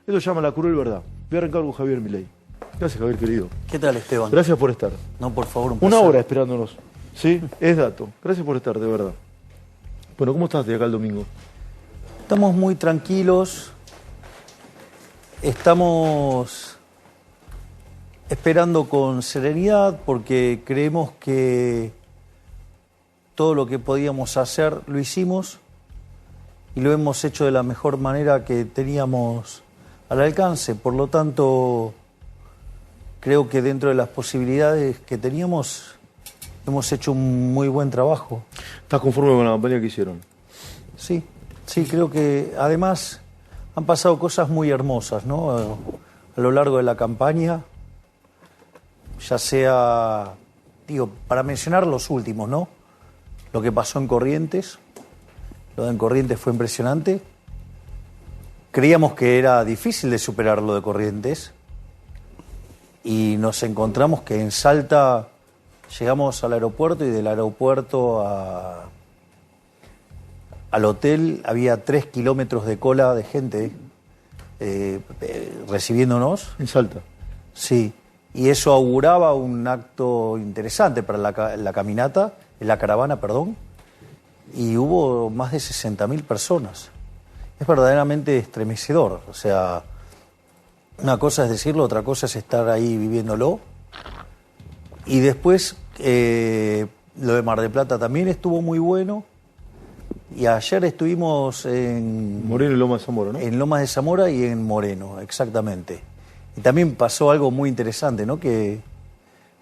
Esto se llama La Cruel Verdad. Voy a arrancar con Javier Milei. Gracias, Javier, querido. ¿Qué tal, Esteban? Gracias por estar. No, por favor, un Una placer. hora esperándonos. ¿Sí? Es dato. Gracias por estar, de verdad. Bueno, ¿cómo estás de acá el domingo? Estamos muy tranquilos. Estamos esperando con serenidad porque creemos que todo lo que podíamos hacer lo hicimos y lo hemos hecho de la mejor manera que teníamos al alcance. Por lo tanto, creo que dentro de las posibilidades que teníamos hemos hecho un muy buen trabajo. ¿Estás conforme con la campaña que hicieron? Sí, creo que además han pasado cosas muy hermosas, ¿no? A lo largo de la campaña, ya sea, digo, para mencionar los últimos, ¿no? Lo que pasó en Corrientes, lo de en Corrientes fue impresionante. Creíamos que era difícil de superar lo de Corrientes y nos encontramos que en Salta llegamos al aeropuerto y del aeropuerto al hotel había 3 kilómetros de cola de gente recibiéndonos. En Salta. Sí, y eso auguraba un acto interesante para la caminata, la caravana, perdón, y hubo más de 60.000 personas. Es verdaderamente estremecedor, o sea, una cosa es decirlo, otra cosa es estar ahí viviéndolo. Y después, lo de Mar del Plata también estuvo muy bueno. Y ayer estuvimos en Moreno y Lomas de Zamora, ¿no? En Lomas de Zamora y en Moreno, exactamente. Y también pasó algo muy interesante, ¿no? Que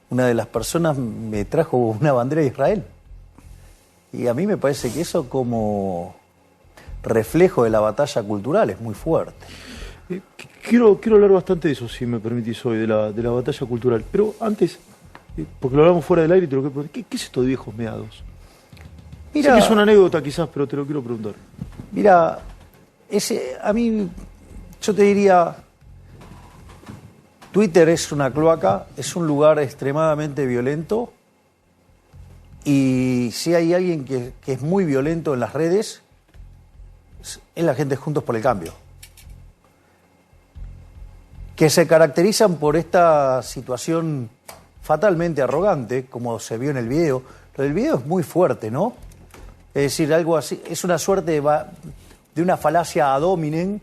una de las personas me trajo una bandera de Israel. Y a mí me parece que eso como reflejo de la batalla cultural es muy fuerte. Quiero hablar bastante de eso, si me permitís hoy, de la batalla cultural. Pero antes, porque lo hablamos fuera del aire y te lo quiero preguntar, ¿qué es esto de viejos meados? Mira, sé que es una anécdota quizás, pero te lo quiero preguntar. Mira, a mí, yo te diría, Twitter es una cloaca, es un lugar extremadamente violento y si hay alguien que es muy violento en las redes, es la gente de Juntos por el Cambio. Que se caracterizan por esta situación fatalmente arrogante, como se vio en el video. Lo del video es muy fuerte, ¿no? Es decir, algo así, es una suerte de una falacia ad hominem,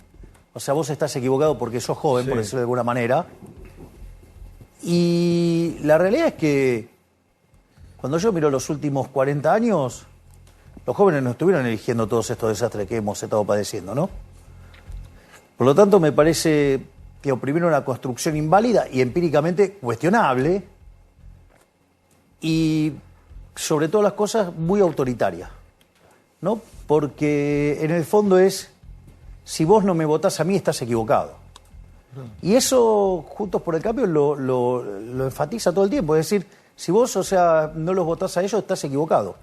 o sea, vos estás equivocado porque sos joven, sí, por decirlo de alguna manera. Y la realidad es que cuando yo miro los últimos 40 años, los jóvenes no estuvieron eligiendo todos estos desastres que hemos estado padeciendo, ¿no? Por lo tanto, me parece que primero una construcción inválida y empíricamente cuestionable y sobre todas las cosas muy autoritaria, ¿no? Porque en el fondo es, si vos no me votás a mí, estás equivocado. Y eso, Juntos por el Cambio, lo enfatiza todo el tiempo. Es decir, si vos, o sea, no los votás a ellos, estás equivocado.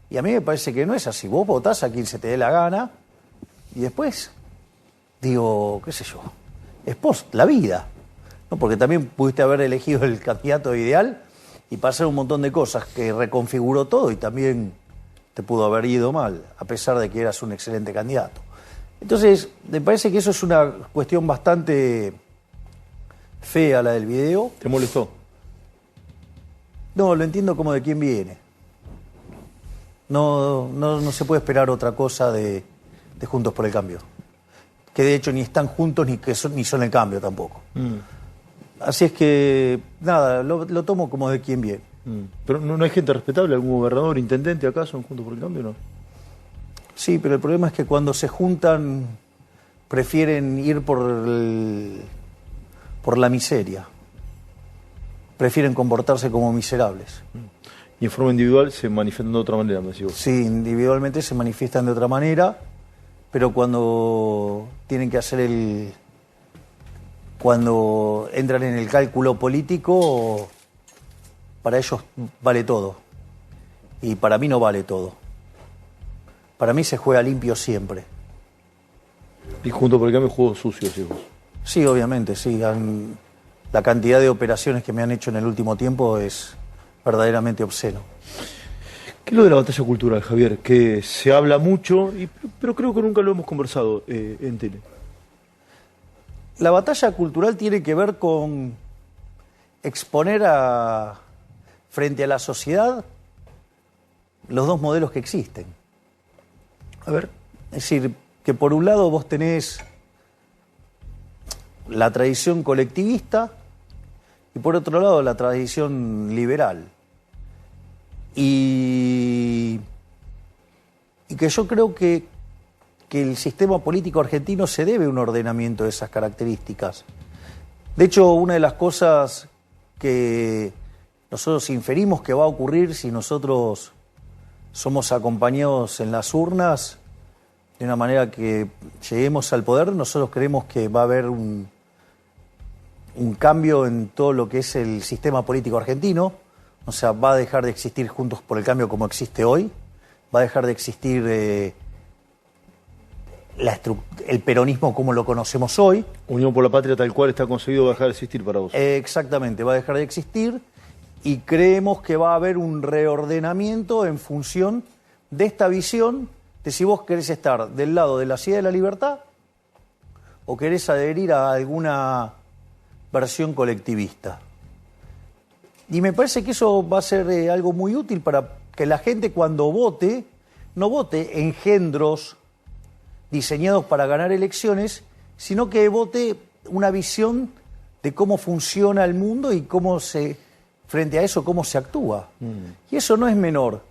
Y a mí me parece que no es así. Vos votás a quien se te dé la gana y después, digo, qué sé yo, es post la vida, ¿no? Porque también pudiste haber elegido el candidato ideal y pasar un montón de cosas que reconfiguró todo y también te pudo haber ido mal, a pesar de que eras un excelente candidato. Entonces, me parece que eso es una cuestión bastante fea, la del video. ¿Te molestó? No, lo entiendo como de quién viene. No se puede esperar otra cosa de Juntos por el Cambio. Que de hecho ni están juntos ni son el cambio tampoco. Así es que, nada, lo tomo como de quién viene. ¿Pero no hay gente respetable? ¿Algún gobernador, intendente acaso en Juntos por el Cambio, no? Sí, pero el problema es que cuando se juntan prefieren ir por la miseria. Prefieren comportarse como miserables. Y en forma individual se manifiestan de otra manera, me decís vos. Sí, individualmente se manifiestan de otra manera, pero cuando tienen que hacer cuando entran en el cálculo político, para ellos vale todo. Y para mí no vale todo. Para mí se juega limpio siempre. Y Juntos por el Cambio jugó sucio, decís vos. Sí, obviamente, sí. La cantidad de operaciones que me han hecho en el último tiempo es verdaderamente obsceno. ¿Qué es lo de la batalla cultural, Javier? Que se habla mucho, pero creo que nunca lo hemos conversado en tele. La batalla cultural tiene que ver con exponer frente a la sociedad los dos modelos que existen. A ver. Es decir, que por un lado vos tenés la tradición colectivista y por otro lado la tradición liberal. Y que yo creo que el sistema político argentino se debe a un ordenamiento de esas características. De hecho, una de las cosas que nosotros inferimos que va a ocurrir si nosotros somos acompañados en las urnas de una manera que lleguemos al poder, nosotros creemos que va a haber un cambio en todo lo que es el sistema político argentino. O sea, va a dejar de existir Juntos por el Cambio como existe hoy, va a dejar de existir el peronismo como lo conocemos hoy. Unión por la Patria tal cual está conseguido va a dejar de existir para vos. Exactamente, va a dejar de existir y creemos que va a haber un reordenamiento en función de esta visión de si vos querés estar del lado de la ciudad de la libertad o querés adherir a alguna versión colectivista. Y me parece que eso va a ser algo muy útil para que la gente cuando vote, no vote engendros diseñados para ganar elecciones, sino que vote una visión de cómo funciona el mundo y frente a eso, cómo se actúa. Y eso no es menor.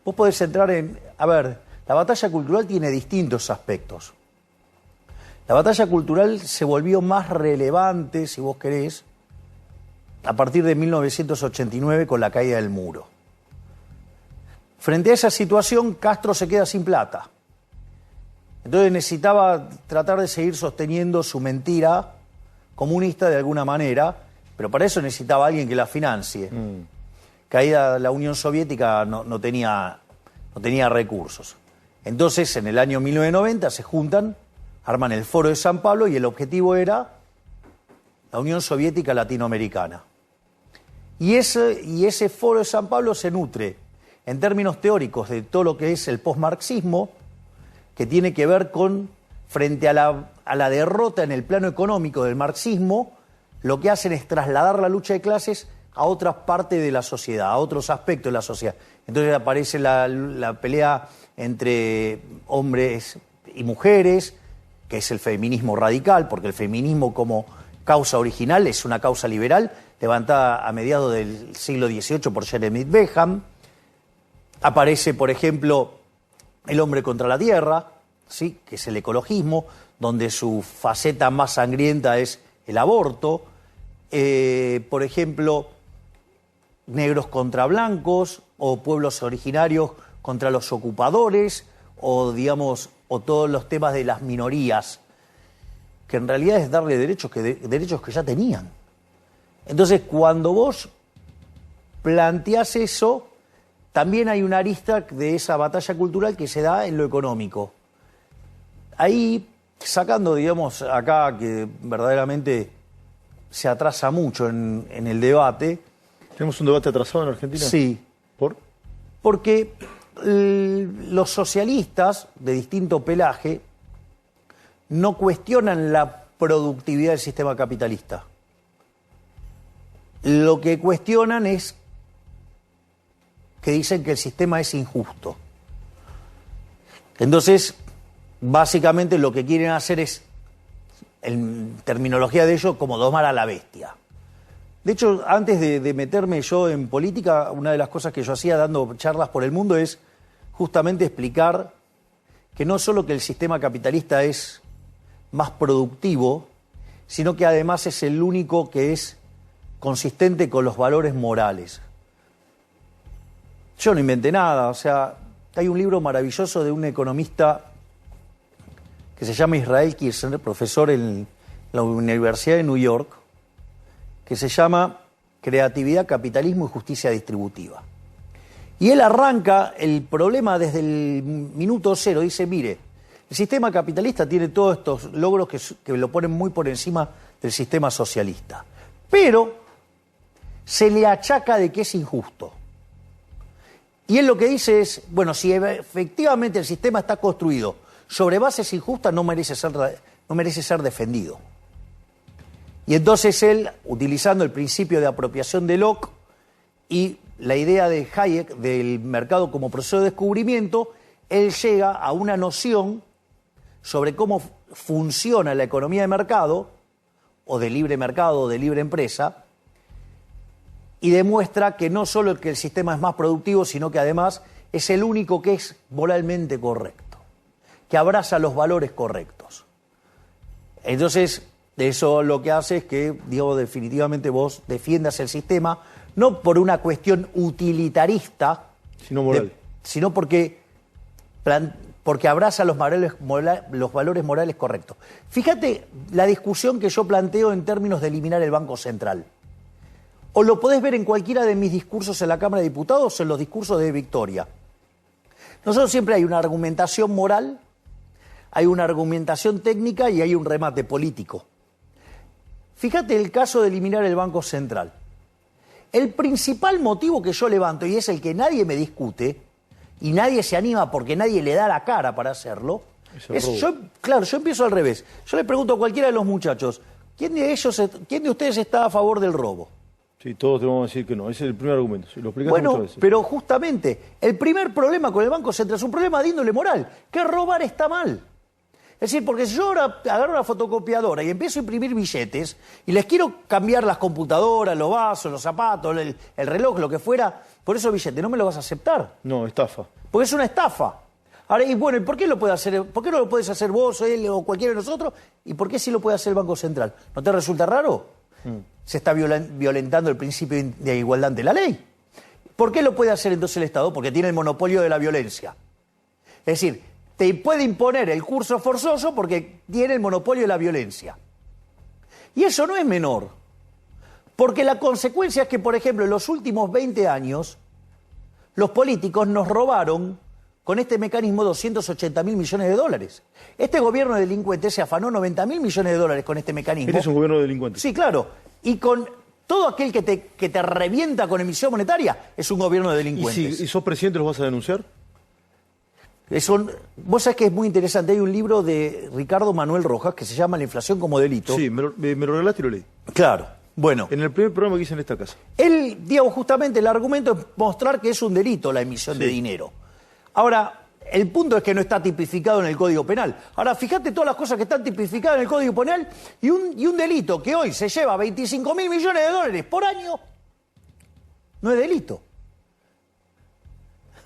Vos podés entrar a ver, la batalla cultural tiene distintos aspectos. La batalla cultural se volvió más relevante, si vos querés, a partir de 1989 con la caída del muro. Frente a esa situación, Castro se queda sin plata. Entonces necesitaba tratar de seguir sosteniendo su mentira comunista de alguna manera, pero para eso necesitaba alguien que la financie. Caída la Unión Soviética no tenía recursos. Entonces, en el año 1990 se juntan, arman el Foro de San Pablo y el objetivo era la Unión Soviética Latinoamericana. Y ese Foro de San Pablo se nutre, en términos teóricos, de todo lo que es el posmarxismo, que tiene que ver con, frente a la derrota en el plano económico del marxismo, lo que hacen es trasladar la lucha de clases a otras partes de la sociedad, a otros aspectos de la sociedad. Entonces aparece la pelea entre hombres y mujeres, que es el feminismo radical, porque el feminismo como causa original es una causa liberal, levantada a mediados del siglo XVIII por Jeremy Bentham. Aparece, por ejemplo, el hombre contra la tierra, ¿sí?, que es el ecologismo, donde su faceta más sangrienta es el aborto. Por ejemplo, negros contra blancos, o pueblos originarios contra los ocupadores, o todos los temas de las minorías, que en realidad es darle derechos que ya tenían. Entonces, cuando vos planteás eso, también hay una arista de esa batalla cultural que se da en lo económico. Ahí, sacando, acá que verdaderamente se atrasa mucho en el debate. ¿Tenemos un debate atrasado en Argentina? Sí. ¿Por? Porque los socialistas de distinto pelaje no cuestionan la productividad del sistema capitalista. Lo que cuestionan es que dicen que el sistema es injusto. Entonces, básicamente lo que quieren hacer es, en terminología de ellos, como domar a la bestia. De hecho, antes de meterme yo en política, una de las cosas que yo hacía dando charlas por el mundo es justamente explicar que no solo que el sistema capitalista es más productivo, sino que además es el único que es consistente con los valores morales. Yo no inventé nada, hay un libro maravilloso de un economista que se llama Israel Kirzner, profesor en la Universidad de New York, que se llama Creatividad, Capitalismo y Justicia Distributiva. Y él arranca el problema desde el minuto cero. Dice, mire, el sistema capitalista tiene todos estos logros que lo ponen muy por encima del sistema socialista. Pero se le achaca de que es injusto. Y él lo que dice es, bueno, si efectivamente el sistema está construido sobre bases injustas, no merece ser defendido. Y entonces él, utilizando el principio de apropiación de Locke y la idea de Hayek del mercado como proceso de descubrimiento, él llega a una noción sobre cómo funciona la economía de mercado, o de libre mercado, o de libre empresa, y demuestra que no solo que el sistema es más productivo, sino que además es el único que es moralmente correcto, que abraza los valores correctos. Entonces, eso lo que hace es que, digo, definitivamente vos defiendas el sistema, no por una cuestión utilitarista, sino moral. Sino porque abraza los valores morales correctos. Fíjate la discusión que yo planteo en términos de eliminar el Banco Central. O lo podés ver en cualquiera de mis discursos en la Cámara de Diputados o en los discursos de Victoria. Nosotros siempre hay una argumentación moral, hay una argumentación técnica y hay un remate político. Fíjate el caso de eliminar el Banco Central. El principal motivo que yo levanto, y es el que nadie me discute, y nadie se anima porque nadie le da la cara para hacerlo, yo empiezo al revés. Yo le pregunto a cualquiera de los muchachos, ¿quién de ustedes está a favor del robo? Sí, todos te vamos a decir que no. Ese es el primer argumento. Sí, lo explicás Bueno, muchas veces. pero justamente, el primer problema con el Banco Central es un problema de índole moral, que robar está mal. Es decir, porque si yo ahora agarro una fotocopiadora y empiezo a imprimir billetes y les quiero cambiar las computadoras, los vasos, los zapatos, el reloj, lo que fuera, por esos billetes, ¿no me lo vas a aceptar? No, estafa. Porque es una estafa. Ahora, y bueno, ¿y por qué lo puede hacer? ¿Por qué no lo puedes hacer vos, él o cualquiera de nosotros? ¿Y por qué sí lo puede hacer el Banco Central? ¿No te resulta raro? Se está violentando el principio de igualdad ante la ley. ¿Por qué lo puede hacer entonces el Estado? Porque tiene el monopolio de la violencia. Es decir, te puede imponer el curso forzoso porque tiene el monopolio de la violencia. Y eso no es menor. Porque la consecuencia es que, por ejemplo, en los últimos 20 años, los políticos nos robaron con este mecanismo 280.000 millones de dólares. Este gobierno de delincuentes se afanó 90.000 millones de dólares con este mecanismo. Este es un gobierno de delincuentes. Sí, claro. Y con todo aquel que te revienta con emisión monetaria es un gobierno de delincuentes. ¿Y sos presidente, los vas a denunciar? Vos sabés que es muy interesante. Hay un libro de Ricardo Manuel Rojas que se llama La inflación como delito. Sí, me lo regalaste y lo leí. Claro. Bueno. En el primer programa que hice en esta casa. Él, digamos, justamente el argumento es mostrar que es un delito la emisión de dinero. Ahora, el punto es que no está tipificado en el Código Penal. Ahora, fíjate todas las cosas que están tipificadas en el Código Penal y un delito que hoy se lleva 25.000 millones de dólares por año, no es delito.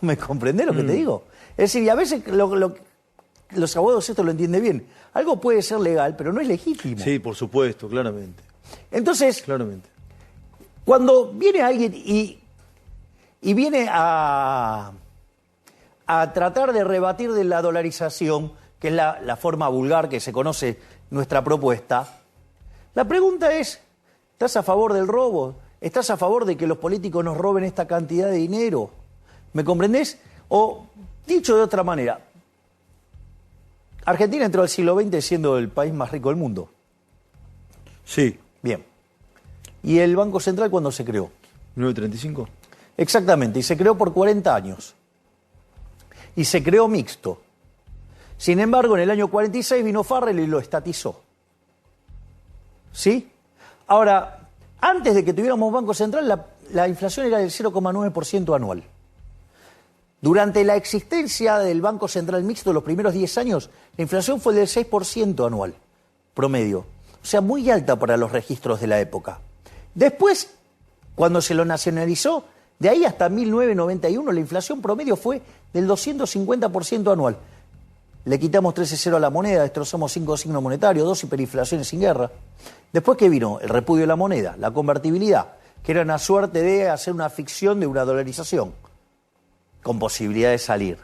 ¿Me comprendés lo que te digo? Es decir, y a veces los abogados esto lo entienden bien. Algo puede ser legal, pero no es legítimo. Sí, por supuesto, claramente. Entonces, Claramente. cuando viene alguien y viene a tratar de rebatir de la dolarización, que es la forma vulgar que se conoce nuestra propuesta, la pregunta es, ¿estás a favor del robo? ¿Estás a favor de que los políticos nos roben esta cantidad de dinero? ¿Me comprendés? O, dicho de otra manera, Argentina entró al siglo XX siendo el país más rico del mundo. Sí. Bien. ¿Y el Banco Central cuándo se creó? 1935. Exactamente, y se creó por 40 años. Y se creó mixto. Sin embargo, en el año 46 vino Farrell y lo estatizó. ¿Sí? Ahora, antes de que tuviéramos Banco Central, la inflación era del 0,9% anual. Durante la existencia del Banco Central mixto, los primeros 10 años, la inflación fue del 6% anual, promedio. O sea, muy alta para los registros de la época. Después, cuando se lo nacionalizó, de ahí hasta 1991, la inflación promedio fue del 250% anual. Le quitamos 13,0 a la moneda, destrozamos 5 signos monetarios, 2 hiperinflaciones sin guerra. Después, ¿qué vino? El repudio de la moneda, la convertibilidad, que era una suerte de hacer una ficción de una dolarización, con posibilidad de salir.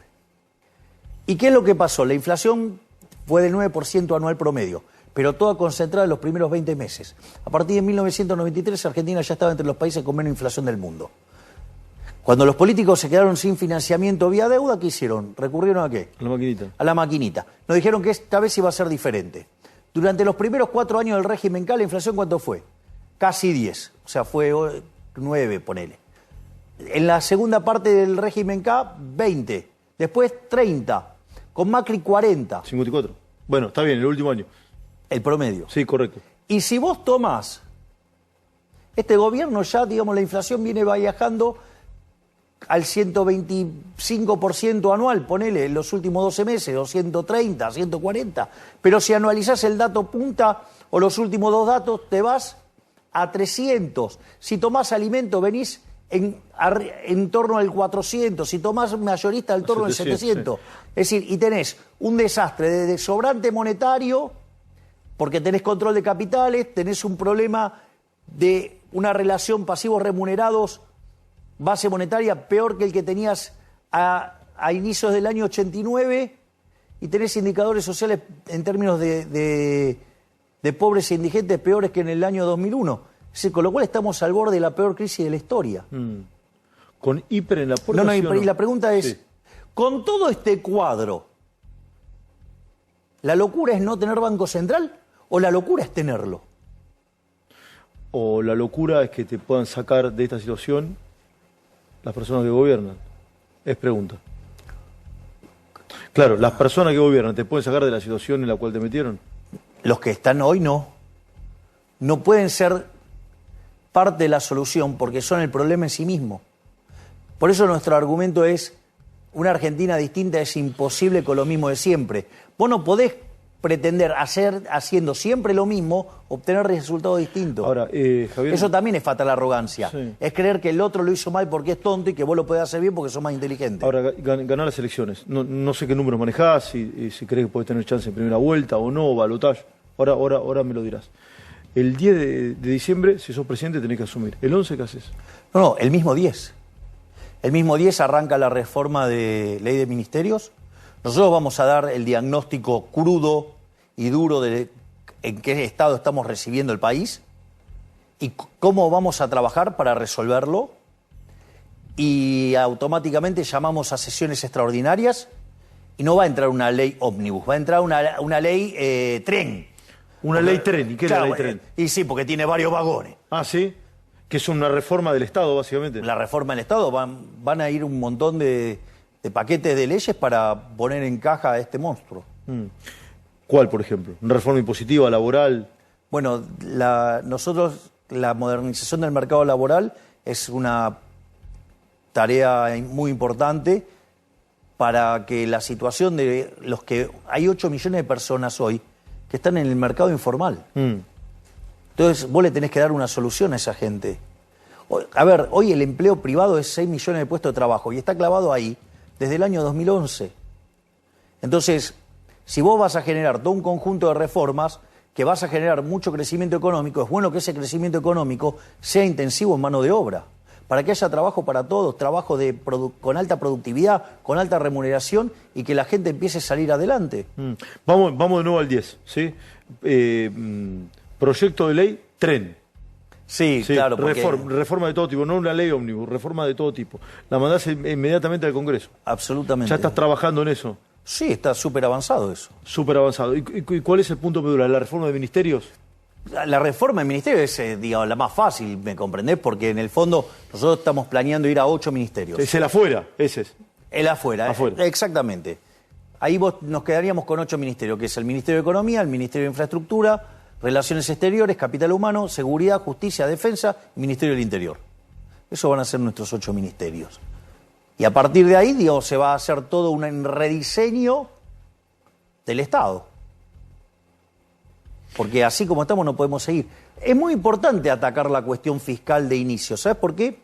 ¿Y qué es lo que pasó? La inflación fue del 9% anual promedio, pero toda concentrada en los primeros 20 meses. A partir de 1993, Argentina ya estaba entre los países con menos inflación del mundo. Cuando los políticos se quedaron sin financiamiento vía deuda, ¿qué hicieron? ¿Recurrieron a qué? A la maquinita. A la maquinita. Nos dijeron que esta vez iba a ser diferente. Durante los primeros 4 años del régimen K, ¿la inflación cuánto fue? Casi 10. O sea, fue 9, ponele. En la segunda parte del régimen K, 20. Después 30. Con Macri 40. 54. Bueno, está bien, el último año. El promedio. Sí, correcto. Y si vos tomás, este gobierno ya, digamos, la inflación viene viajando al 125% anual, ponele, en los últimos 12 meses, o 130, 140. Pero si anualizás el dato punta o los últimos dos datos, te vas a 300. Si tomás alimento, venís en torno al 400. Si tomás mayorista, en torno al 700. Sí. Es decir, y tenés un desastre de sobrante monetario, porque tenés control de capitales, tenés un problema de una relación pasivos remunerados, base monetaria peor que el que tenías a inicios del año 89, y tenés indicadores sociales en términos de pobres e indigentes peores que en el año 2001. Es decir, con lo cual estamos al borde de la peor crisis de la historia. ¿Con hiper en la puerta? No, y la pregunta es, sí, con todo este cuadro, ¿la locura es no tener Banco Central o la locura es tenerlo? ¿O la locura es que te puedan sacar de esta situación las personas que gobiernan? Es pregunta. Claro, las personas que gobiernan, ¿te pueden sacar de la situación en la cual te metieron? Los que están hoy no. No pueden ser parte de la solución porque son el problema en sí mismo. Por eso nuestro argumento es, una Argentina distinta es imposible con lo mismo de siempre. Vos no podés pretender haciendo siempre lo mismo, obtener resultados distintos. Ahora, Javier... Eso también es fatal arrogancia. Sí. Es creer que el otro lo hizo mal porque es tonto y que vos lo podés hacer bien porque sos más inteligente. Ahora, ganar las elecciones. No sé qué números manejás, si crees que podés tener chance en primera vuelta o no, o balotaje. Ahora me lo dirás. El 10 de diciembre, si sos presidente, tenés que asumir. ¿El 11 qué haces? No, el mismo 10. El mismo 10 arranca la reforma de ley de ministerios. Nosotros vamos a dar el diagnóstico crudo y duro de en qué estado estamos recibiendo el país y cómo vamos a trabajar para resolverlo. Y automáticamente llamamos a sesiones extraordinarias y no va a entrar una ley ómnibus, va a entrar una ley tren. Una ley tren, ¿y qué es la ley tren? Y sí, porque tiene varios vagones. Ah, ¿sí? Que es una reforma del Estado, básicamente. La reforma del Estado, van a ir un montón de paquetes de leyes para poner en caja a este monstruo. ¿Cuál, por ejemplo? ¿Una reforma impositiva, laboral? Bueno, nosotros, la modernización del mercado laboral es una tarea muy importante para que la situación de los que... Hay 8 millones de personas hoy que están en el mercado informal. Entonces, vos le tenés que dar una solución a esa gente. A ver, hoy el empleo privado es 6 millones de puestos de trabajo y está clavado ahí desde el año 2011. Entonces, si vos vas a generar todo un conjunto de reformas que vas a generar mucho crecimiento económico, es bueno que ese crecimiento económico sea intensivo en mano de obra, para que haya trabajo para todos, trabajo con alta productividad, con alta remuneración y que la gente empiece a salir adelante. Vamos de nuevo al 10, ¿sí? Proyecto de ley, tren. Sí, claro. Porque... Reforma de todo tipo, no una ley ómnibus, reforma de todo tipo. La mandás inmediatamente al Congreso. Absolutamente. ¿Ya estás trabajando en eso? Sí, está súper avanzado eso. Súper avanzado. ¿Y cuál es el punto medular? ¿La reforma de ministerios? La reforma de ministerios es, digamos, la más fácil, ¿me comprendés? Porque en el fondo nosotros estamos planeando ir a 8 ministerios. Es el afuera, ese es. El afuera. Exactamente. Ahí nos quedaríamos con 8 ministerios, que es el Ministerio de Economía, el Ministerio de Infraestructura, Relaciones Exteriores, Capital Humano, Seguridad, Justicia, Defensa y Ministerio del Interior. Esos van a ser nuestros 8 ministerios. Y a partir de ahí, digamos, se va a hacer todo un rediseño del Estado. Porque así como estamos no podemos seguir. Es muy importante atacar la cuestión fiscal de inicio. ¿Sabes por qué?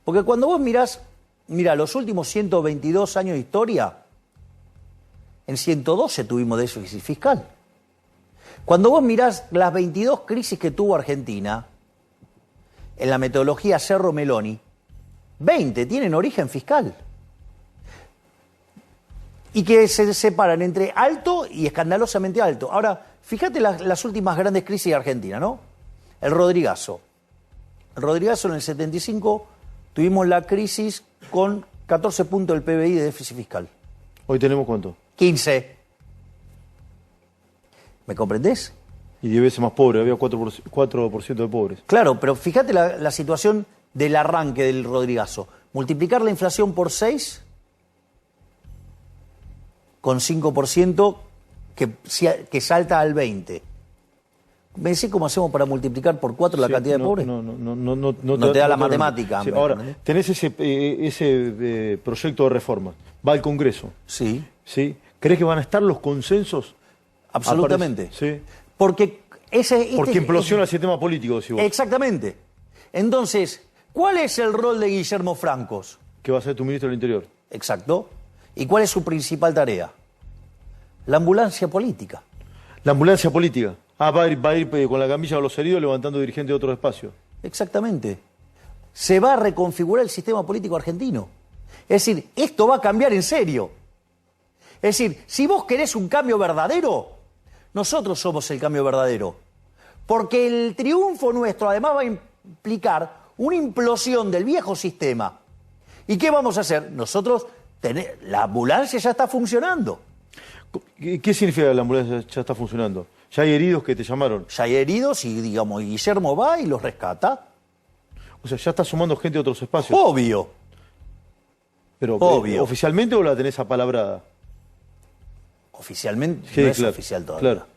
Porque cuando vos mirás los últimos 122 años de historia, en 112 tuvimos déficit fiscal. Cuando vos mirás las 22 crisis que tuvo Argentina, en la metodología Cerro-Meloni, 20 tienen origen fiscal. Y que se separan entre alto y escandalosamente alto. Ahora, fíjate las últimas grandes crisis de Argentina, ¿no? El Rodrigazo. El Rodrigazo en el 75 tuvimos la crisis con 14 puntos del PBI de déficit fiscal. ¿Hoy tenemos cuánto? 15. ¿Me comprendés? Y 10 veces más pobre, había 4% de pobres. Claro, pero fíjate la situación del arranque del Rodrigazo. Multiplicar la inflación por 6 con 5% que salta al 20%. ¿Me decís cómo hacemos para multiplicar por 4 la Sí, cantidad de pobres? No te da la matemática. Sí, ¿me ahora, entendés? tenés ese proyecto de reforma, va al Congreso, Sí, ¿sí? ¿Crees que van a estar los consensos? absolutamente. Sí. Porque Porque implosiona el sistema político, decís vos. Exactamente. Entonces, ¿cuál es el rol de Guillermo Francos? Que va a ser tu ministro del Interior. Exacto. ¿Y cuál es su principal tarea? La ambulancia política. La ambulancia política. Va a ir con la camilla a los heridos levantando dirigentes de otros espacios. Exactamente. Se va a reconfigurar el sistema político argentino. Es decir, esto va a cambiar en serio. Es decir, si vos querés un cambio verdadero, nosotros somos el cambio verdadero. Porque el triunfo nuestro además va a implicar una implosión del viejo sistema. ¿Y qué vamos a hacer? Nosotros, la ambulancia ya está funcionando. ¿Qué significa que la ambulancia ya está funcionando? ¿Ya hay heridos que te llamaron? Ya hay heridos y, digamos, Guillermo va y los rescata. O sea, ya está sumando gente de otros espacios. Obvio. Pero, Obvio. ¿oficialmente o la tenés apalabrada? Oficialmente Sí, no es claro, oficial todavía. claro.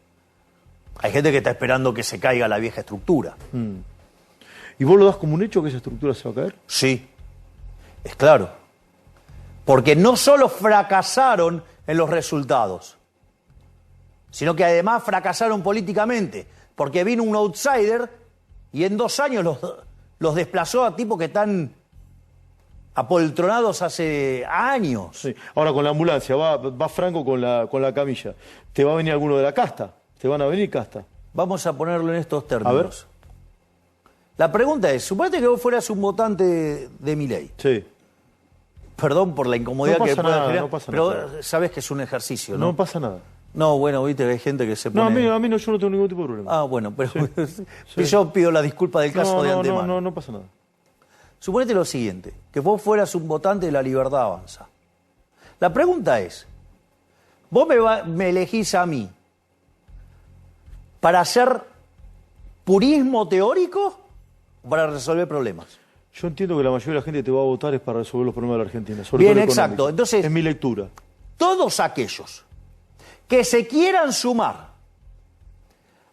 Hay gente que está esperando que se caiga la vieja estructura. ¿Y vos lo das como un hecho que esa estructura se va a caer? Sí, es claro. Porque no solo fracasaron en los resultados, sino que además fracasaron políticamente. Porque vino un outsider y en 2 años los desplazó a tipos que están apoltronados hace años. Sí. Ahora con la ambulancia, va Franco con la camilla. ¿Te va a venir alguno de la casta? ¿Te van a venir casta? Vamos a ponerlo en estos términos. A ver. La pregunta es, suponete que vos fueras un votante de Milei. Sí. Perdón por la incomodidad No que pasa pueda nada, generar, no pasa pero nada. sabes que es un ejercicio, ¿no? No pasa nada. No, bueno, viste que hay gente que se No, pone... a mí no, yo no tengo ningún tipo de problema. Ah, bueno, pero Sí. yo pido la disculpa del caso de antemano. No pasa nada. Suponete lo siguiente, que vos fueras un votante de La Libertad Avanza. La pregunta es, vos me elegís a mí para hacer purismo teórico o para resolver problemas. Yo entiendo que la mayoría de la gente te va a votar es para resolver los problemas de la Argentina. Sobre Bien, todo exacto. económicos. Entonces, es mi lectura. todos aquellos que se quieran sumar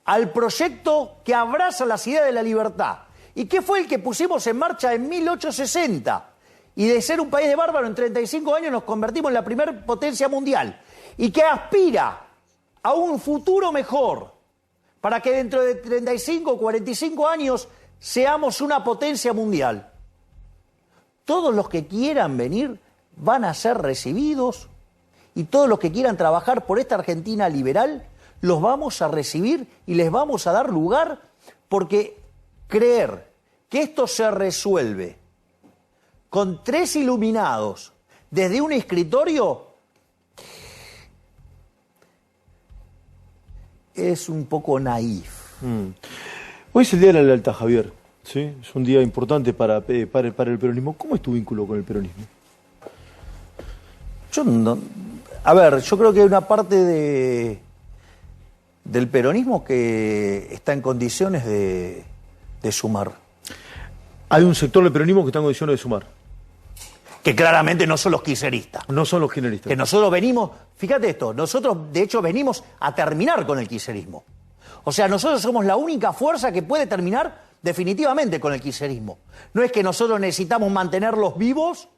al proyecto que abraza las ideas de la libertad y que fue el que pusimos en marcha en 1860 y de ser un país de bárbaro en 35 años nos convertimos en la primer potencia mundial y que aspira a un futuro mejor para que dentro de 35 o 45 años seamos una potencia mundial. Todos los que quieran venir van a ser recibidos y todos los que quieran trabajar por esta Argentina liberal los vamos a recibir y les vamos a dar lugar, porque creer que esto se resuelve con 3 iluminados desde un escritorio es un poco naif. Hoy es el Día de la Lealtad, Javier. ¿Sí? Es un día importante para el peronismo. ¿Cómo es tu vínculo con el peronismo? A ver, yo creo que hay una parte del peronismo que está en condiciones de sumar. Hay un sector del peronismo que está en condiciones de sumar. Que claramente no son los kirchneristas. No son los kirchneristas. Que nosotros venimos, fíjate esto, nosotros de hecho venimos a terminar con el kirchnerismo. O sea, nosotros somos la única fuerza que puede terminar definitivamente con el kirchnerismo. No es que nosotros necesitamos mantenerlos vivos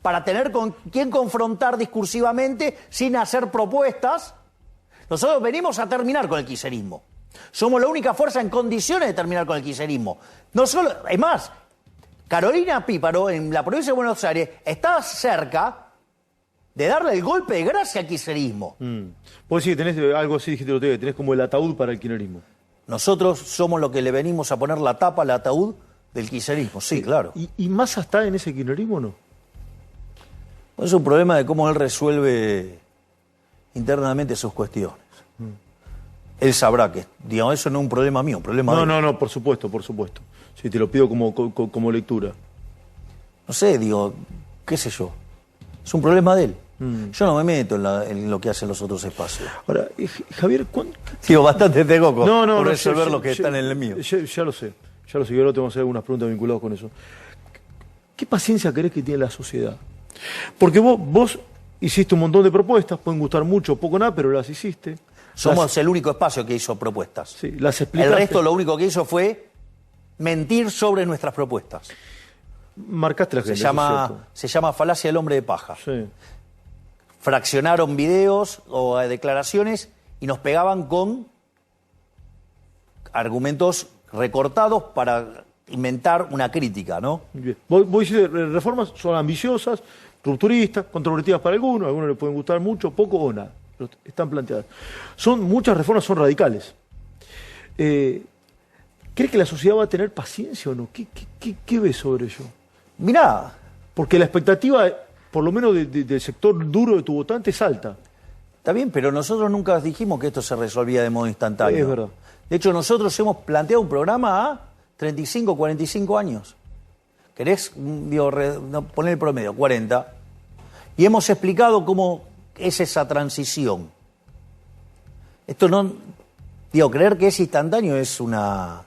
para tener con quién confrontar discursivamente sin hacer propuestas. Nosotros venimos a terminar con el kirchnerismo. Somos la única fuerza en condiciones de terminar con el kirchnerismo. No solo, es más, Carolina Píparo, en la provincia de Buenos Aires, está cerca de darle el golpe de gracia al kirchnerismo. Vos decís que tenés algo así, dijiste el otro día, que tenés como el ataúd para el kirchnerismo. Nosotros somos los que le venimos a poner la tapa al ataúd del kirchnerismo, sí, claro. ¿Y Massa está en ese kirchnerismo o no? Es un problema de cómo él resuelve internamente sus cuestiones. Él sabrá que, digamos, eso no es un problema mío, un problema de él. No, por supuesto. Sí, te lo pido como lectura. No sé, digo, qué sé yo. Es un problema de él. Yo no me meto en lo que hacen los otros espacios. Ahora, Javier, Digo, bastante tengo por no, resolver lo que están en el mío. Ya lo sé, que ahora te vamos a hacer algunas preguntas vinculadas con eso. ¿Qué paciencia querés que tiene la sociedad? Porque vos hiciste un montón de propuestas, pueden gustar mucho o poco nada, pero las hiciste. Somos el único espacio que hizo propuestas. Sí, las El explicaste. resto lo único que hizo fue mentir sobre nuestras propuestas. Marcaste la gente, eso es cierto. Se llama falacia del hombre de paja. Sí. Fraccionaron videos o declaraciones y nos pegaban con argumentos recortados para inventar una crítica, ¿no? Bien. Vos decís, reformas son ambiciosas, rupturistas, controvertidas para algunos les pueden gustar mucho, poco o nada, pero están planteadas. Muchas reformas son radicales. ¿Crees que la sociedad va a tener paciencia o no? ¿Qué ves sobre ello? Mirá, Porque la expectativa, por lo menos del sector duro de tu votante, es alta. está bien, pero nosotros nunca dijimos que esto se resolvía de modo instantáneo. Es verdad. De hecho, nosotros hemos planteado un programa a 35, 45 años. ¿Querés poner el promedio? 40. Y hemos explicado cómo es esa transición. Esto no... creer que es instantáneo es una...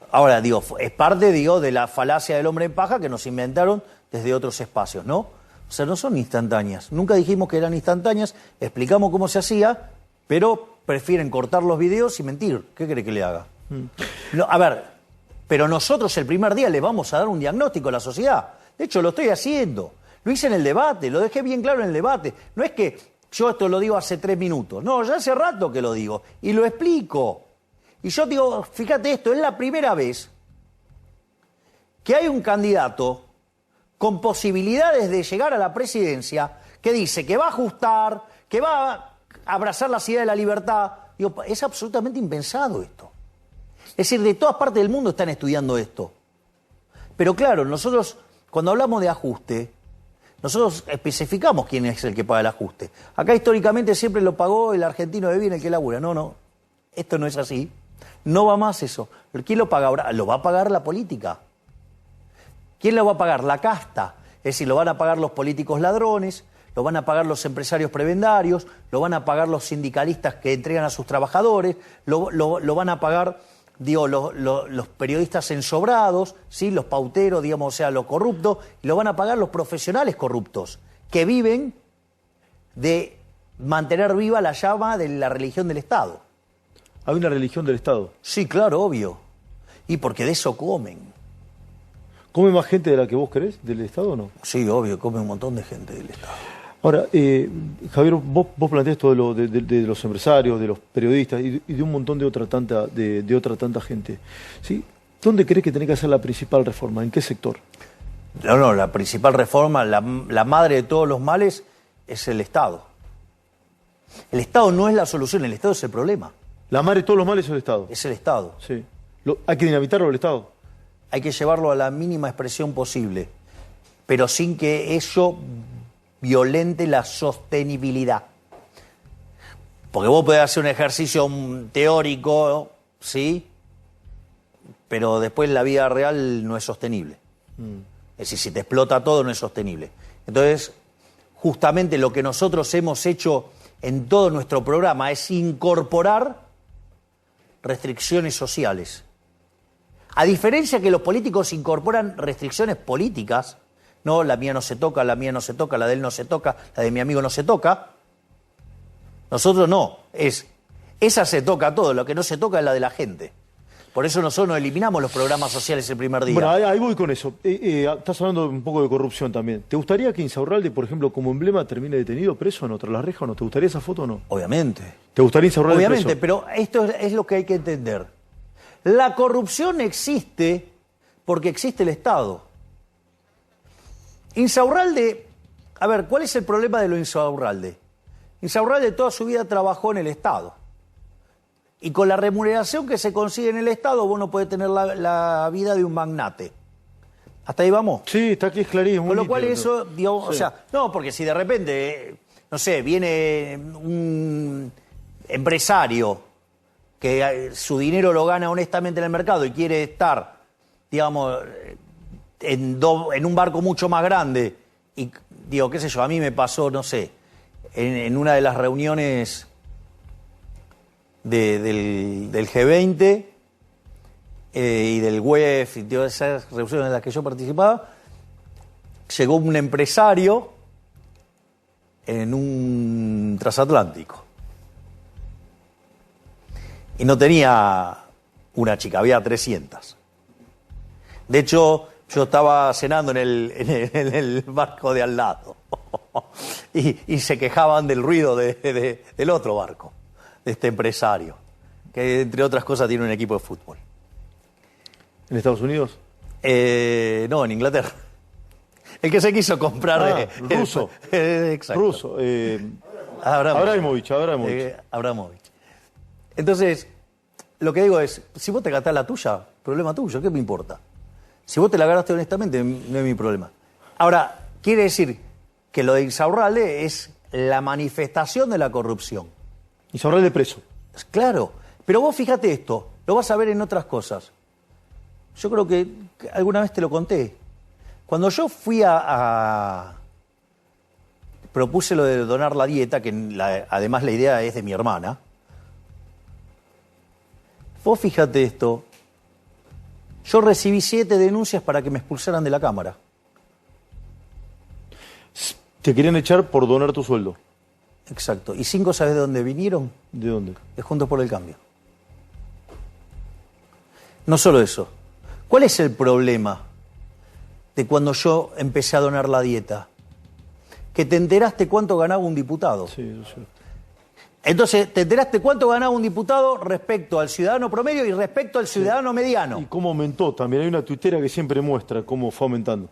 Ahora, es parte, de la falacia del hombre en paja que nos inventaron desde otros espacios, ¿no? O sea, no son instantáneas. Nunca dijimos que eran instantáneas, explicamos cómo se hacía, pero prefieren cortar los videos y mentir. ¿Qué cree que le haga? No, a ver, pero nosotros el primer día le vamos a dar un diagnóstico a la sociedad. De hecho, lo estoy haciendo. Lo hice en el debate, lo dejé bien claro en el debate. No es que yo esto lo digo hace 3 minutos. No, ya hace rato que lo digo. Y lo explico. Y yo digo, fíjate esto, es la primera vez que hay un candidato con posibilidades de llegar a la presidencia que dice que va a ajustar, que va a abrazar la idea de la libertad. Digo, es absolutamente impensado esto. Es decir, de todas partes del mundo están estudiando esto. Pero claro, nosotros, cuando hablamos de ajuste, nosotros especificamos quién es el que paga el ajuste. Acá históricamente siempre lo pagó el argentino de bien, el que labura. No, esto no es así. No va más eso. ¿Quién lo paga ahora? Lo va a pagar la política. ¿Quién lo va a pagar? La casta. Es decir, lo van a pagar los políticos ladrones, lo van a pagar los empresarios prebendarios, lo van a pagar los sindicalistas que entregan a sus trabajadores, lo van a pagar, los periodistas ensobrados, ¿sí? Los pauteros, o sea, los corruptos, y lo van a pagar los profesionales corruptos, que viven de mantener viva la llama de la religión del Estado. Hay una religión del Estado. Sí, claro, obvio. Y porque de eso comen. ¿Come más gente de la que vos querés del Estado o no? Sí, obvio, come un montón de gente del Estado. Ahora, Javier, vos planteás todo de los empresarios, de los periodistas y de un montón de otra tanta gente. ¿Sí? ¿Dónde crees que tenés que hacer la principal reforma? ¿En qué sector? No, la principal reforma, la madre de todos los males, es el Estado. El Estado no es la solución, el Estado es el problema. La madre de todos los males es el Estado. Es el Estado. Sí. ¿Hay que dinamitarlo el Estado? Hay que llevarlo a la mínima expresión posible, pero sin que ello violente la sostenibilidad. Porque vos podés hacer un ejercicio teórico, ¿sí? Pero después la vida real no es sostenible. Es decir, si te explota todo no es sostenible. Entonces, justamente lo que nosotros hemos hecho en todo nuestro programa es incorporar restricciones sociales. A diferencia que los políticos incorporan restricciones políticas, no, la mía no se toca, la mía no se toca, la de él no se toca, la de mi amigo no se toca. Nosotros no, esa se toca todo, lo que no se toca es la de la gente. Por eso nosotros no eliminamos los programas sociales el primer día. Bueno, ahí voy con eso. Estás hablando un poco de corrupción también. ¿Te gustaría que Insaurralde, por ejemplo, como emblema termine detenido, preso o no, tras la reja o no? ¿Te gustaría esa foto o no? Obviamente. ¿Te gustaría Insaurralde preso? Obviamente, pero esto es lo que hay que entender. La corrupción existe porque existe el Estado. Insaurralde, a ver, ¿cuál es el problema de lo Insaurralde? Insaurralde toda su vida trabajó en el Estado. Y con la remuneración que se consigue en el Estado, vos no podés tener la vida de un magnate. ¿Hasta ahí vamos? Sí, está aquí, es clarísimo. Con lo cual eso, digamos, sí. O sea, no, porque si de repente, no sé, viene un empresario que su dinero lo gana honestamente en el mercado y quiere estar, digamos, en un barco mucho más grande, y digo, qué sé yo, a mí me pasó, no sé, en una de las reuniones del G20 y del WEF y todas esas reuniones en las que yo participaba, llegó un empresario en un transatlántico. Y no tenía una chica, había 300. De hecho, yo estaba cenando en el barco de al lado y se quejaban del ruido del otro barco, de este empresario, que entre otras cosas tiene un equipo de fútbol. ¿En Estados Unidos? No, en Inglaterra. El que se quiso comprar... ruso. Exacto. Ruso. Abramovich. Abramovich. Entonces, lo que digo es, si vos te gastás la tuya, problema tuyo, ¿qué me importa? Si vos te la ganaste honestamente, no es mi problema. Ahora, quiere decir que lo de Insaurralde es la manifestación de la corrupción. Insaurralde preso. Claro, pero vos fíjate esto, lo vas a ver en otras cosas. Yo creo que alguna vez te lo conté. Cuando yo fui propuse lo de donar la dieta, que además la idea es de mi hermana. Vos fíjate esto. Yo recibí 7 denuncias para que me expulsaran de la Cámara. Te querían echar por donar tu sueldo. Exacto. ¿Y 5 sabes de dónde vinieron? ¿De dónde? De Juntos por el Cambio. No solo eso. ¿Cuál es el problema de cuando yo empecé a donar la dieta? Que te enteraste cuánto ganaba un diputado. Sí, eso es cierto. Entonces, te enteraste cuánto ganaba un diputado respecto al ciudadano promedio y respecto al ciudadano mediano. Y cómo aumentó. También hay una tuitera que siempre muestra cómo fue aumentando.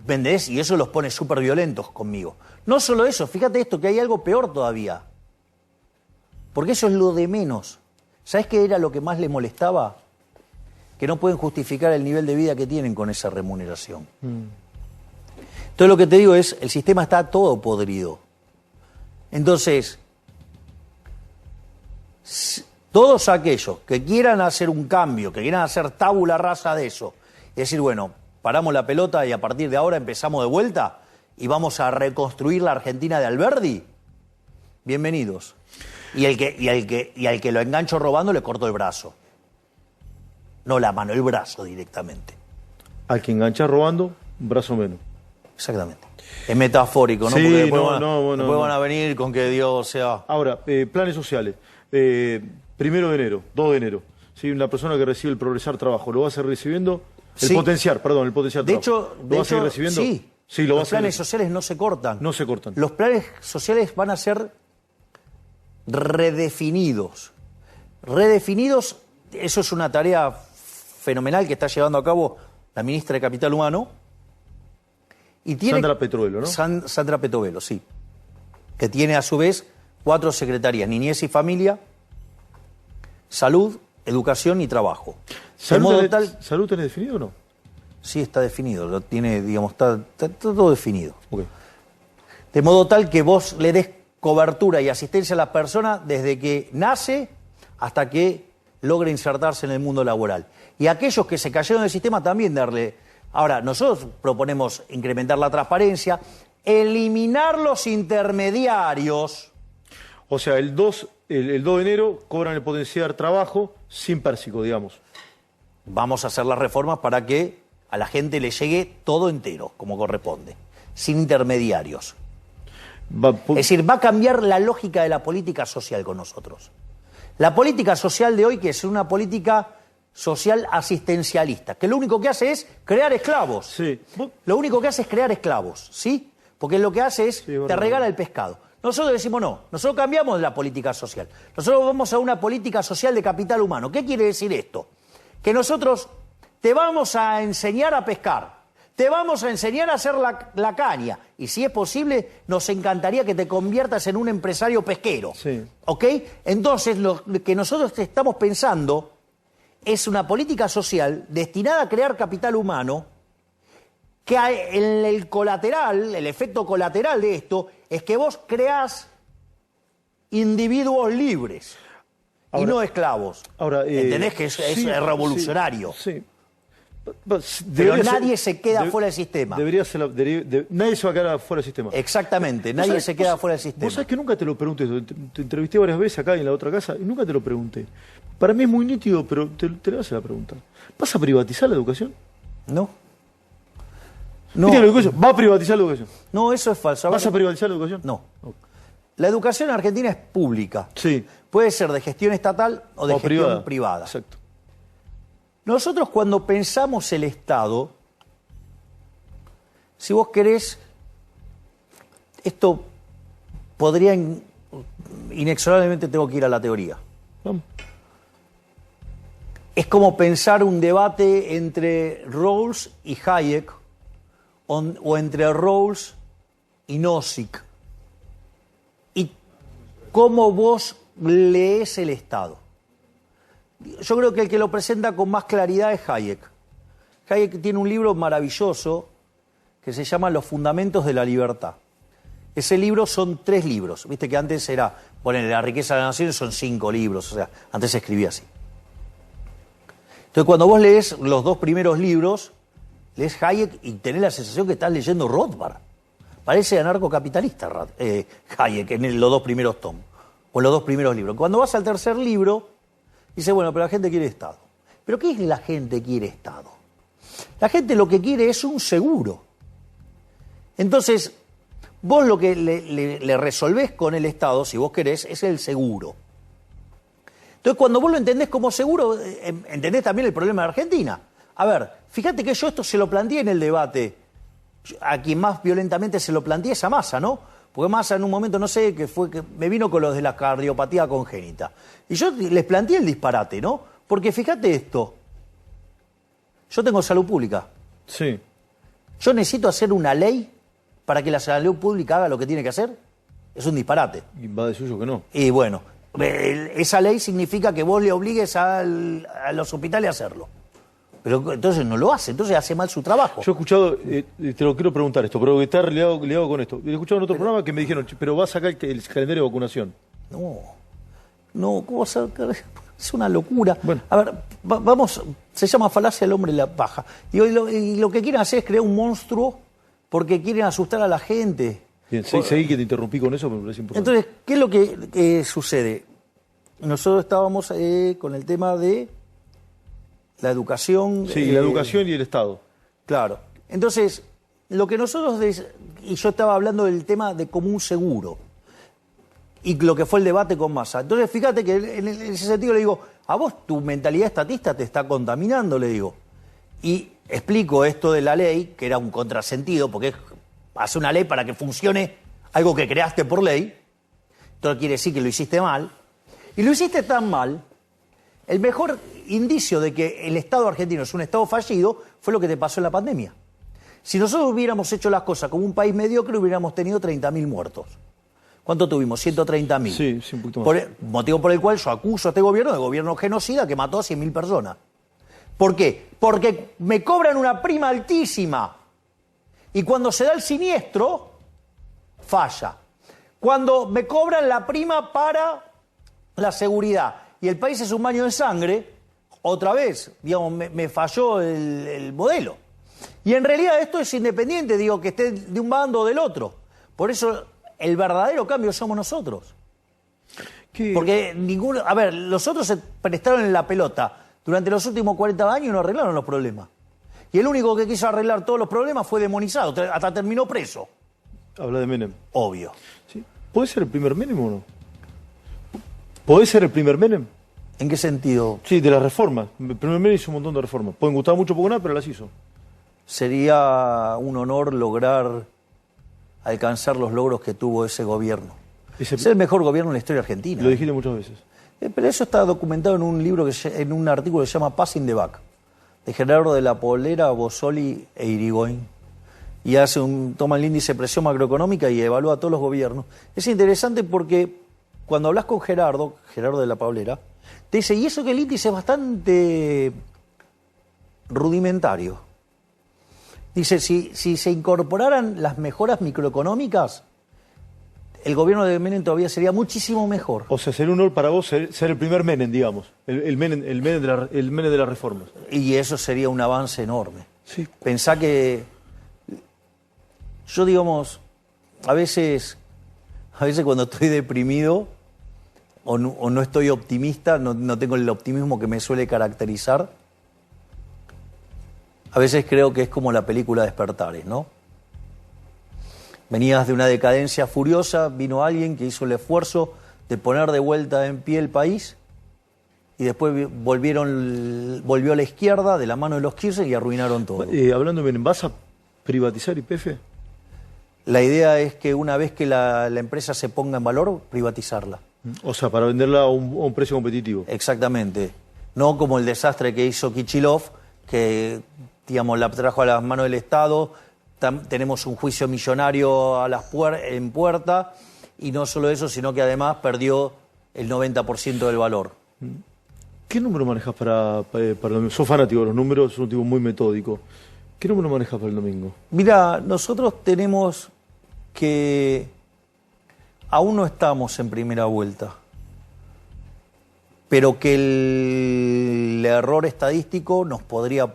¿Vendés? Y eso los pone súper violentos conmigo. No solo eso, fíjate esto, que hay algo peor todavía. Porque eso es lo de menos. ¿Sabés qué era lo que más les molestaba? Que no pueden justificar el nivel de vida que tienen con esa remuneración. Entonces lo que te digo es, el sistema está todo podrido. Entonces, todos aquellos que quieran hacer un cambio, que quieran hacer tabula rasa de eso, y decir, bueno, paramos la pelota y a partir de ahora empezamos de vuelta y vamos a reconstruir la Argentina de Alberdi, bienvenidos. Y al que lo engancho robando le corto el brazo. No la mano, el brazo directamente. Al que enganchas robando, un brazo menos. Exactamente. Es metafórico, ¿no? Sí, porque después, después van a venir con que Dios sea... Ahora, planes sociales. 1 de enero, 2 de enero. ¿Sí? Una persona que recibe el Progresar Trabajo, ¿lo va a seguir recibiendo? El potenciar trabajo. De hecho, ¿Lo va a seguir recibiendo? Sí, los planes sociales no se cortan. No se cortan. Los planes sociales van a ser redefinidos. Redefinidos, eso es una tarea fenomenal que está llevando a cabo la ministra de Capital Humano. Y tiene, Sandra Petovelo, ¿no? Sandra Petovelo, sí. Que tiene a su vez 4 secretarías: Niñez y Familia, Salud, Educación y Trabajo. ¿Salud tenés definido o no? Sí, está definido. Lo tiene, digamos, está todo definido. Okay. De modo tal que vos le des cobertura y asistencia a la persona desde que nace hasta que logre insertarse en el mundo laboral. Y aquellos que se cayeron del sistema también darle... Ahora, nosotros proponemos incrementar la transparencia, eliminar los intermediarios. O sea, el 2 de enero cobran el potenciar trabajo sin pérsico, digamos. Vamos a hacer las reformas para que a la gente le llegue todo entero, como corresponde, sin intermediarios. Es decir, va a cambiar la lógica de la política social con nosotros. La política social de hoy, que es una política social asistencialista, que lo único que hace es crear esclavos. Sí. Lo único que hace es crear esclavos, ¿sí? Porque lo que hace es, te regala el pescado. Nosotros decimos no, nosotros cambiamos la política social. Nosotros vamos a una política social de capital humano. ¿Qué quiere decir esto? Que nosotros te vamos a enseñar a pescar, te vamos a enseñar a hacer la caña, y si es posible, nos encantaría que te conviertas en un empresario pesquero. Sí. ¿Ok? Entonces, lo que nosotros estamos pensando es una política social destinada a crear capital humano, que en el colateral, el efecto colateral de esto, es que vos creás individuos libres y no esclavos. Ahora, ¿entendés que es revolucionario? Sí. Pero nadie se queda fuera del sistema. Nadie se va a quedar fuera del sistema. Exactamente, nadie se queda fuera del sistema. Vos sabés que nunca te lo pregunté, te entrevisté varias veces acá en la otra casa y nunca te lo pregunté. Para mí es muy nítido, pero te le voy a hacer la pregunta. ¿Vas a privatizar la educación? No. ¿Va a privatizar la educación? No, eso es falso. ¿Vas a privatizar la educación? No. la educación en Argentina es pública. Sí. Puede ser de gestión estatal o de gestión privada. Exacto. Nosotros cuando pensamos el Estado, si vos querés, esto podría inexorablemente tengo que ir a la teoría. Vamos. Es como pensar un debate entre Rawls y Hayek o entre Rawls y Nozick. Y cómo vos lees el Estado. Yo creo que el que lo presenta con más claridad es Hayek. Hayek tiene un libro maravilloso que se llama Los Fundamentos de la Libertad. Ese libro son 3 libros. Viste que antes era, bueno, La riqueza de las naciones son 5 libros, o sea, antes se escribía así. Entonces cuando vos lees los 2 primeros libros, lees Hayek y tenés la sensación que estás leyendo Rothbard. Parece anarcocapitalista Hayek en los 2 primeros tomos, o los 2 primeros libros. Cuando vas al tercer libro, dice, bueno, pero la gente quiere Estado. ¿Pero qué es la gente quiere Estado? La gente lo que quiere es un seguro. Entonces, vos lo que le resolvés con el Estado, si vos querés, es el seguro. Entonces, cuando vos lo entendés como seguro, entendés también el problema de Argentina. A ver, fíjate que yo esto se lo planteé en el debate. A quien más violentamente se lo planteé es a Massa, ¿no? Porque Massa en un momento, no sé, que me vino con los de la cardiopatía congénita. Y yo les planteé el disparate, ¿no? Porque fíjate esto. Yo tengo salud pública. Sí. Yo necesito hacer una ley para que la salud pública haga lo que tiene que hacer. Es un disparate. Y va de suyo que no. Y bueno, esa ley significa que vos le obligues a los hospitales a hacerlo. Pero entonces no lo hace, entonces hace mal su trabajo. Yo he escuchado, te lo quiero preguntar esto, pero que está ligado con esto. He escuchado en otro programa que me dijeron, pero va a sacar el calendario de vacunación. No, ¿cómo vas a sacar? Es una locura. Bueno. A ver, vamos, se llama falacia del hombre y la paja. Y lo que quieren hacer es crear un monstruo porque quieren asustar a la gente. Bien, seguí que te interrumpí con eso, me parece importante. Entonces, ¿qué es lo que sucede? Nosotros estábamos con el tema de la educación. Sí, la educación y el Estado. Claro. Entonces, lo que nosotros... Y yo estaba hablando del tema de como un seguro. Y lo que fue el debate con Massa. Entonces, fíjate que en ese sentido le digo, a vos tu mentalidad estatista te está contaminando, le digo. Y explico esto de la ley, que era un contrasentido, porque hace una ley para que funcione algo que creaste por ley. Entonces quiere decir que lo hiciste mal. Y lo hiciste tan mal, el mejor indicio de que el Estado argentino es un Estado fallido fue lo que te pasó en la pandemia. Si nosotros hubiéramos hecho las cosas como un país mediocre, hubiéramos tenido 30.000 muertos. ¿Cuánto tuvimos? 130.000. Sí, un poquito más. Motivo por el cual yo acuso a este gobierno de gobierno genocida que mató a 100.000 personas. ¿Por qué? Porque me cobran una prima altísima. Y cuando se da el siniestro, falla. Cuando me cobran la prima para la seguridad y el país es un baño de sangre, otra vez, digamos, me falló el modelo. Y en realidad esto es independiente, digo, que esté de un bando o del otro. Por eso el verdadero cambio somos nosotros. ¿Qué? Porque ninguno... A ver, los otros se prestaron en la pelota durante los últimos 40 años y no arreglaron los problemas. Y el único que quiso arreglar todos los problemas fue demonizado, hasta terminó preso. Habla de Menem. Obvio. ¿Sí? ¿Puede ser el primer Menem o no? ¿Puede ser el primer Menem? ¿En qué sentido? Sí, de las reformas. El primer Menem hizo un montón de reformas. Pueden gustar mucho poco nada, pero las hizo. Sería un honor lograr alcanzar los logros que tuvo ese gobierno. Es el mejor gobierno en la historia argentina. Lo dijiste muchas veces. Pero eso está documentado en un libro, en un artículo que se llama Passing the Buck, de Gerardo de la Polera, Bossoli e Irigoyen. Y toma el índice de presión macroeconómica y evalúa a todos los gobiernos. Es interesante porque cuando hablas con Gerardo de la Paulera, te dice, y eso que el índice es bastante rudimentario. Dice, si se incorporaran las mejoras microeconómicas, el gobierno de Menem todavía sería muchísimo mejor. O sea, sería un honor para vos ser el primer Menem, digamos, el Menem de las reformas. Y eso sería un avance enorme. Sí. Pensá que yo, digamos, a veces cuando estoy deprimido o no estoy optimista, no tengo el optimismo que me suele caracterizar, a veces creo que es como la película Despertares, ¿no? Venías de una decadencia furiosa, vino alguien que hizo el esfuerzo de poner de vuelta en pie el país y después volvió a la izquierda de la mano de los Kirchner y arruinaron todo. Hablando bien, ¿vas a privatizar YPF? La idea es que una vez que la empresa se ponga en valor, privatizarla. O sea, para venderla a un precio competitivo. Exactamente. No como el desastre que hizo Kichilov, que digamos, la trajo a las manos del Estado. Tenemos un juicio millonario en puerta, y no solo eso, sino que además perdió el 90% del valor. ¿Qué número manejas para el domingo? Sos fanático de los números, sos un tipo muy metódico. ¿Qué número manejas para el domingo? Mira, nosotros tenemos que... Aún no estamos en primera vuelta, pero que el error estadístico nos podría,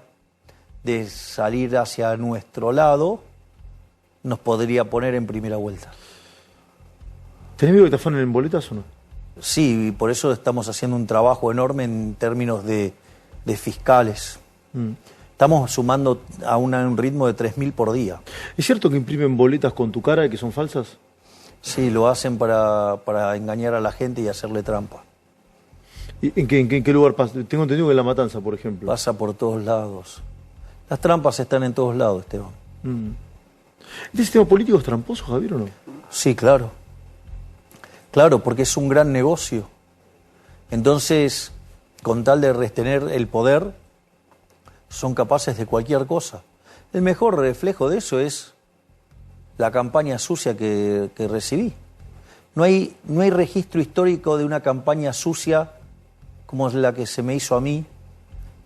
de salir hacia nuestro lado, nos podría poner en primera vuelta. ¿Tenés miedo que te afanen en boletas o no? Sí, y por eso estamos haciendo un trabajo enorme en términos de fiscales. Estamos sumando a un ritmo de 3.000 por día. ¿Es cierto que imprimen boletas con tu cara y que son falsas? Sí, lo hacen para engañar a la gente y hacerle trampa. ¿Y en qué lugar pasa? Tengo entendido que en La Matanza, por ejemplo. Pasa por todos lados. Las trampas están en todos lados, Esteban. ¿Este sistema político es tramposo, Javier, o no? Sí, claro. Claro, porque es un gran negocio. Entonces, con tal de retener el poder, son capaces de cualquier cosa. El mejor reflejo de eso es la campaña sucia que recibí. No hay registro histórico de una campaña sucia como es la que se me hizo a mí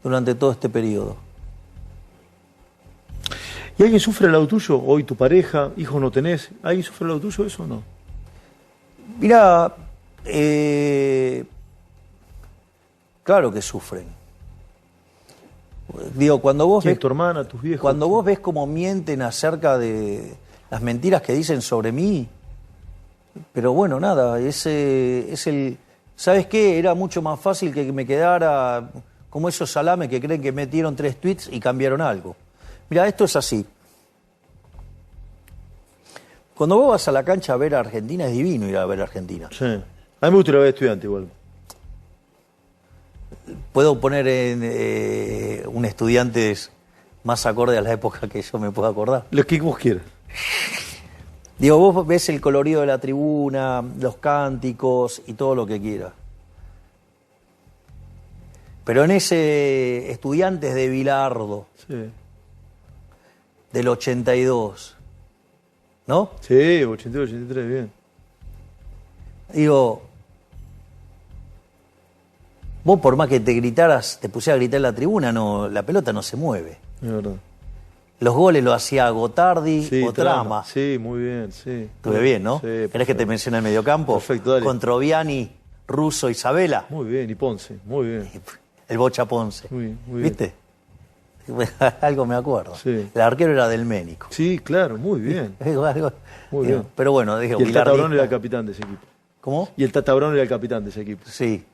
durante todo este periodo. ¿Y alguien sufre al lado tuyo? Hoy tu pareja, hijos no tenés. ¿Alguien sufre al lado tuyo eso o no? Mira, claro que sufren. Digo, cuando vos ves tu hermana, tus viejos. Cuando vos ves cómo mienten acerca de las mentiras que dicen sobre mí, pero bueno, nada, ¿sabes qué? Era mucho más fácil que me quedara como esos salames que creen que metieron 3 tweets y cambiaron algo. Mira, esto es así. Cuando vos vas a la cancha a ver a Argentina, es divino ir a ver a Argentina. Sí. A mí me gusta ir a ver Estudiante igual. Puedo poner un Estudiantes más acorde a la época que yo me pueda acordar. Lo que vos quieras. Digo, vos ves el colorido de la tribuna, los cánticos y todo lo que quieras. Pero en ese Estudiantes de Bilardo, Sí. del 82, ¿no? Sí, 82, 83, bien. Digo, vos por más que te pusieras a gritar en la tribuna, no, la pelota no se mueve. Es verdad. Los goles lo hacía Gotardi o Trama. Sí, muy bien, sí. Estuve bien, ¿no? Sí, ¿Querés perfecto. que te mencione el mediocampo? Perfecto, dale. Con Troviani, Russo, Isabela. Muy bien, y Ponce, muy bien. El Bocha Ponce. Muy bien. ¿Viste? Algo me acuerdo. Sí. El arquero era del Ménico. Sí, claro, muy bien. Algo- Muy bien. Pero bueno, dije, Y el Tata Brown bilardista. era el capitán de ese equipo. ¿Cómo? Y el Tata Brown era el capitán de ese equipo. Sí.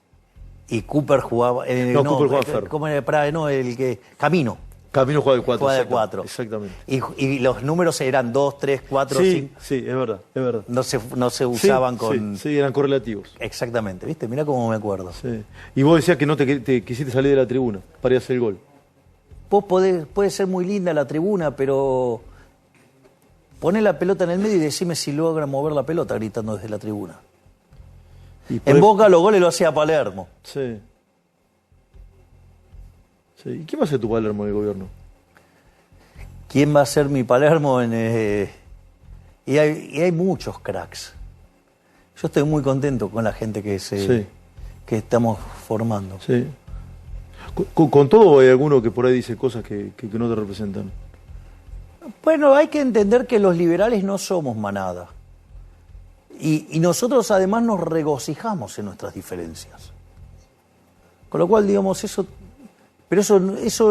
Y Cooper jugaba... No, Cooper jugaba Ferro. ¿Cómo era? No, el que... Camino. Camino jugaba de 4. Jugaba de 4. Exactamente. Y los números eran 2, 3, 4, Sí, 5. sí, es verdad, es verdad. No se usaban Sí, con... Sí, eran correlativos. Exactamente, ¿viste? Mirá cómo me acuerdo. Sí. Y vos decías que no te quisiste salir de la tribuna para ir a hacer el gol. Vos puede ser muy linda la tribuna, pero poné la pelota en el medio y decime si logra mover la pelota gritando desde la tribuna. Y En Boca los goles lo hacía Palermo. Sí. Sí. ¿Y quién va a ser tu Palermo en el gobierno? ¿Quién va a ser mi Palermo? Y hay muchos cracks. Yo estoy muy contento con la gente que estamos formando. Sí. Con todo hay alguno que por ahí dice cosas que no te representan. Bueno, hay que entender que los liberales no somos manada. Y nosotros además nos regocijamos en nuestras diferencias. Con lo cual, digamos, eso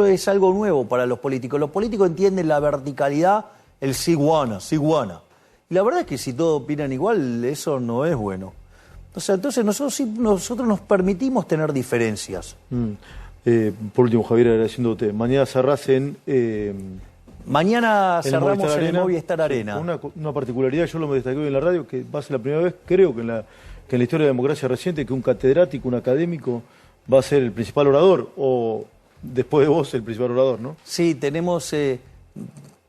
es algo nuevo para los políticos. Los políticos entienden la verticalidad, el siguana. Y la verdad es que si todos opinan igual, eso no es bueno. O sea, entonces nosotros nos permitimos tener diferencias. Por último, Javier, agradeciéndote. Mañana cerrás en Mañana En el cerramos Movistar en el Arena, Movistar sí, Arena. una particularidad, yo lo destaqué hoy en la radio, que va a ser la primera vez, creo que en la historia de la democracia reciente, que un catedrático, un académico, va a ser el principal orador, o después de vos el principal orador, ¿no? Sí, tenemos...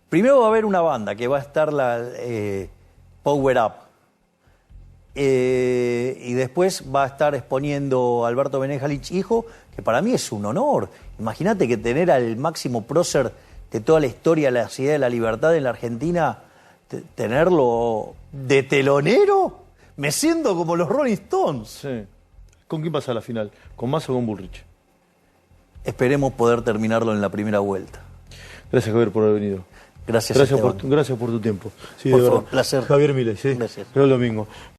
primero va a haber una banda que va a estar la Power Up. Y después va a estar exponiendo Alberto Benejalich, hijo, que para mí es un honor. Imagínate que tener al máximo prócer de toda la historia de la Ciudad de la Libertad en la Argentina, tenerlo de telonero, me siento como los Rolling Stones. Sí. ¿Con quién pasa a la final? ¿Con Massa o con Bullrich? Esperemos poder terminarlo en la primera vuelta. Gracias, Javier, por haber venido. Gracias Gracias por tu tiempo. Sí, Por de favor, verdad. placer. Javier Milei, sí. Gracias. Pero el domingo.